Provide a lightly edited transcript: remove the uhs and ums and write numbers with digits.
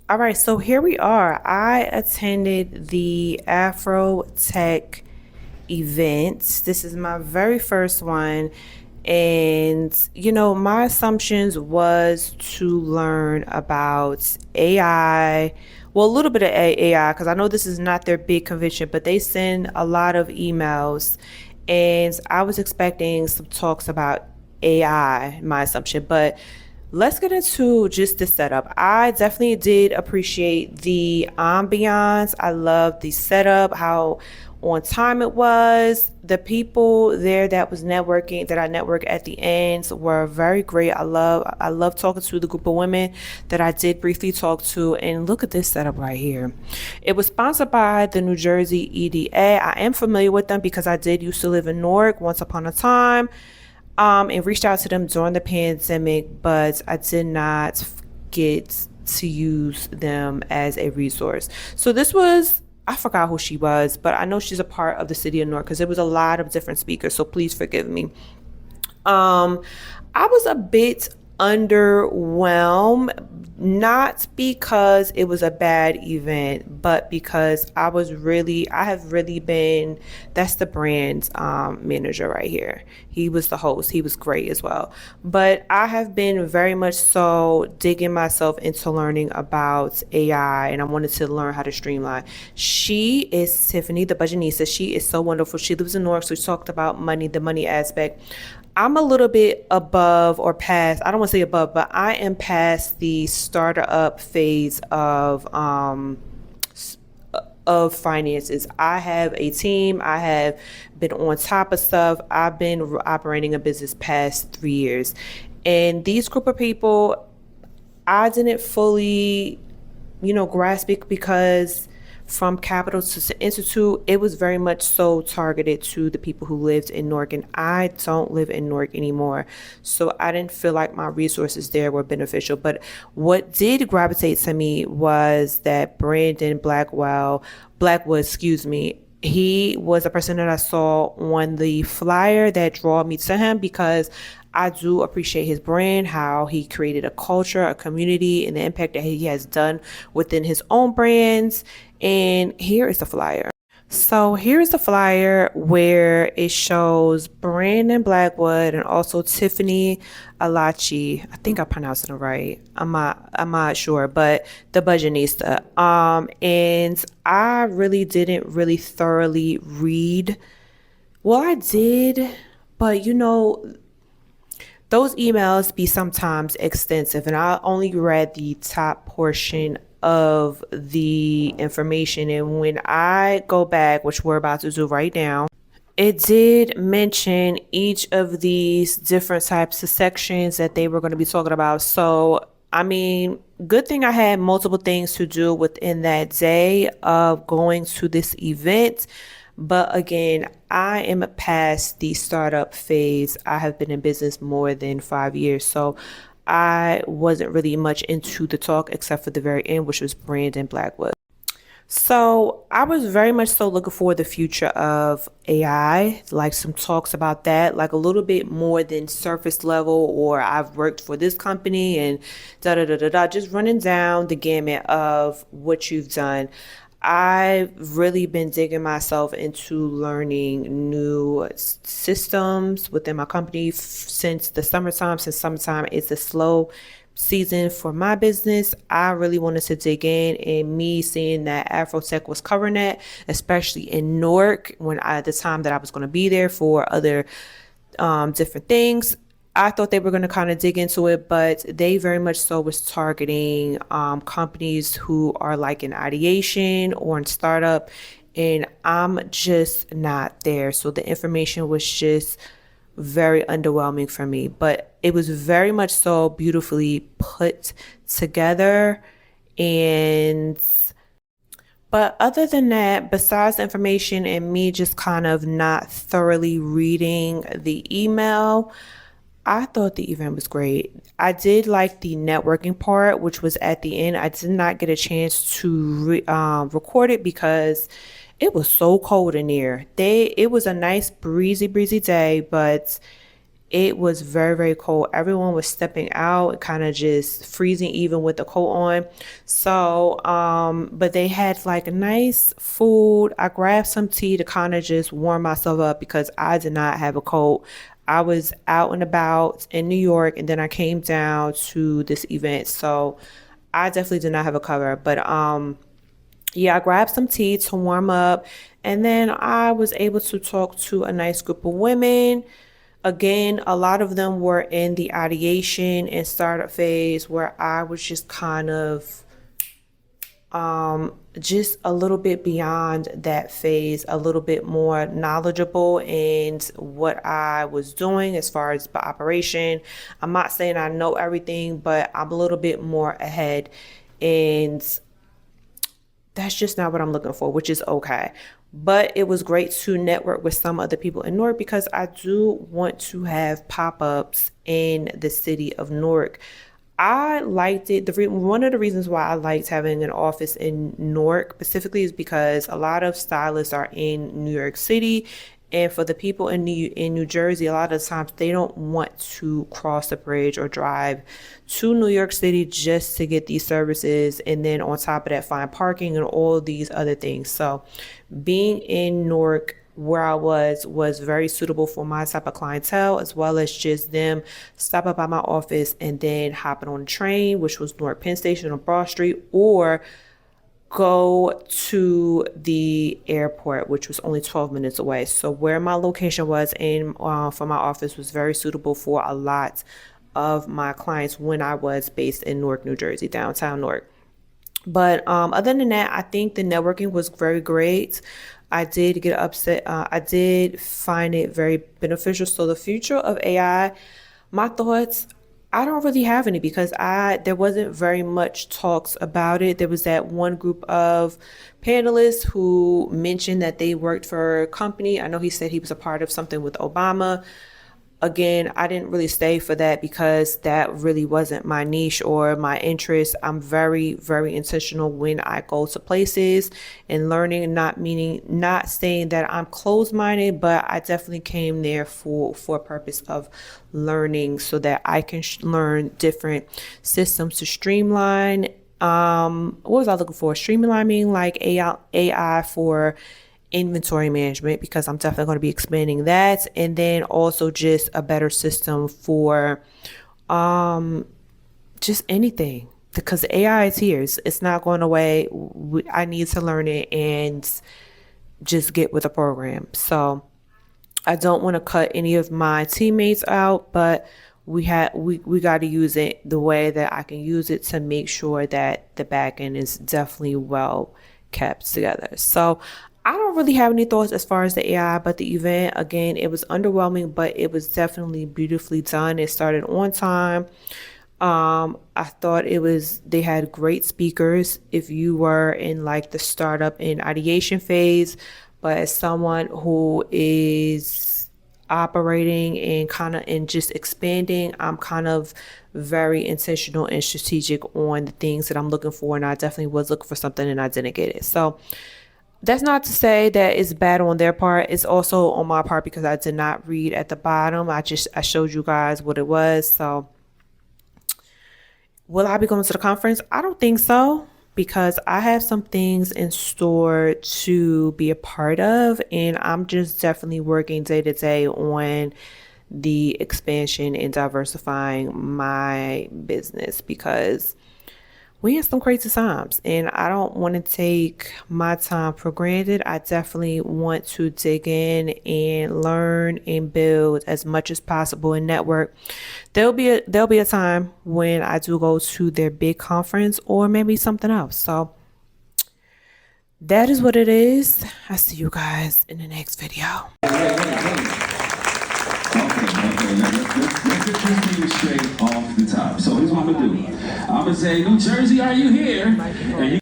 All right, so here we are. I attended the Afrotech event. This is my very first one. And, my assumptions was to learn about AI. Well, a little bit of AI, because I know this is not their big convention, but they send a lot of emails. And I was expecting some talks about AI, my assumption. But let's get into just the setup. I definitely did appreciate the ambiance. I love the setup, how on time it was. The people there that was networking, that I networked at the end, were very great. I love talking to the group of women that I did briefly talk to. And look at this setup right here. It was sponsored by the New Jersey EDA. I am familiar with them because I did used to live in Newark once upon a time, and reached out to them during the pandemic, but I did not get to use them as a resource. So this was, I forgot who she was, but I know she's a part of the city of Newark because there was a lot of different speakers. So please forgive me. Um, I was a bit underwhelmed, not because it was a bad event, but because I have really been, that's the brand manager right here. He was the host. He was great as well. But I have been very much so digging myself into learning about AI, and I wanted to learn how to streamline. She is Tiffany, the budgetnista. She is so wonderful. She lives in Newark, so we talked about money, the money aspect. I'm a little bit above or past, I don't want to say above, but I am past the startup phase of finances. I have a team. I have been on top of stuff. I've been operating a business past 3 years. And these group of people, I didn't fully, grasp it because from Capital to Institute, it was very much so targeted to the people who lived in Newark, and I don't live in Newark anymore. So I didn't feel like my resources there were beneficial. But what did gravitate to me was that Blackwood, excuse me, he was a person that I saw on the flyer that drew me to him because I do appreciate his brand, how he created a culture, a community, and the impact that he has done within his own brands. And here is the flyer. So here's the flyer where it shows Brandon Blackwood and also Tiffany Alachi. I think I pronounced it right. I'm not sure, but the budgetnista. And I really didn't really thoroughly read. Well, I did, but those emails be sometimes extensive, and I only read the top portion of the information. And when I go back, which we're about to do right now, it did mention each of these different types of sections that they were going to be talking about. So, I mean, good thing I had multiple things to do within that day of going to this event. But again, I am past the startup phase. I have been in business more than 5 years. So I wasn't really much into the talk except for the very end, which was Brandon Blackwood. So I was very much so looking for the future of AI, like some talks about that, like a little bit more than surface level, or I've worked for this company and da da da da da, just running down the gamut of what you've done. I've really been digging myself into learning new systems within my company since the summertime. Since summertime is a slow season for my business, I really wanted to dig in, and me seeing that Afrotech was covering that, especially in Newark, when at the time that I was going to be there for other different things. I thought they were going to kind of dig into it, but they very much so was targeting companies who are like in ideation or in startup, and I'm just not there. So the information was just very underwhelming for me, but it was very much so beautifully put together. And but other than that, besides the information and me just kind of not thoroughly reading the email, I thought the event was great. I did like the networking part, which was at the end. I did not get a chance to record it because it was so cold in there. It was a nice breezy day, but it was very, very cold. Everyone was stepping out, kind of just freezing even with the coat on. So, but they had like a nice food. I grabbed some tea to kind of just warm myself up because I did not have a coat. I was out and about in New York, and then I came down to this event. So I definitely did not have a cover, but yeah, I grabbed some tea to warm up, and then I was able to talk to a nice group of women. Again, a lot of them were in the ideation and startup phase, where I was just kind of just a little bit beyond that phase, a little bit more knowledgeable in what I was doing as far as the operation. I'm not saying I know everything, but I'm a little bit more ahead, and that's just not what I'm looking for, which is okay. But it was great to network with some other people in Newark because I do want to have pop-ups in the city of Newark. I liked it. One of the reasons why I liked having an office in Newark specifically is because a lot of stylists are in New York City. And for the people in New Jersey, a lot of times they don't want to cross the bridge or drive to New York City just to get these services. And then on top of that, find parking and all these other things. So being in Newark, where I was very suitable for my type of clientele, as well as just them stopping by my office and then hopping on the train, which was Newark Penn Station on Broad Street, or go to the airport, which was only 12 minutes away. So where my location was in for my office was very suitable for a lot of my clients when I was based in Newark, New Jersey, downtown Newark. But other than that, I think the networking was very great. I did get upset. I did find it very beneficial. So the future of AI, my thoughts, I don't really have any because there wasn't very much talks about it. There was that one group of panelists who mentioned that they worked for a company. I know he said he was a part of something with Obama. Again, I didn't really stay for that because that really wasn't my niche or my interest. I'm very, very intentional when I go to places and learning, not saying that I'm closed-minded, but I definitely came there for a purpose of learning so that I can learn different systems to streamline. What was I looking for? Streamlining like AI for inventory management, because I'm definitely going to be expanding that, and then also just a better system for just anything, because AI is here. It's not going away. I need to learn it and just get with the program. So I don't want to cut any of my teammates out, but we got to use it the way that I can use it to make sure that the back end is definitely well kept together. So I don't really have any thoughts as far as the AI, but the event, again, it was underwhelming, but it was definitely beautifully done. It started on time. I thought they had great speakers if you were in like the startup and ideation phase, but as someone who is operating and just expanding, I'm kind of very intentional and strategic on the things that I'm looking for. And I definitely was looking for something and I didn't get it. So that's not to say that it's bad on their part. It's also on my part because I did not read at the bottom. I showed you guys what it was. So will I be going to the conference? I don't think so, because I have some things in store to be a part of, and I'm just definitely working day to day on the expansion and diversifying my business, because we had some crazy times and I don't want to take my time for granted. I definitely want to dig in and learn and build as much as possible and network. There'll be a time when I do go to their big conference or maybe something else. So that is what it is. I'll see you guys in the next video. Let's get this thing straight off the top. So here's what I'm gonna do. I'm gonna say, New Jersey, are you here? And you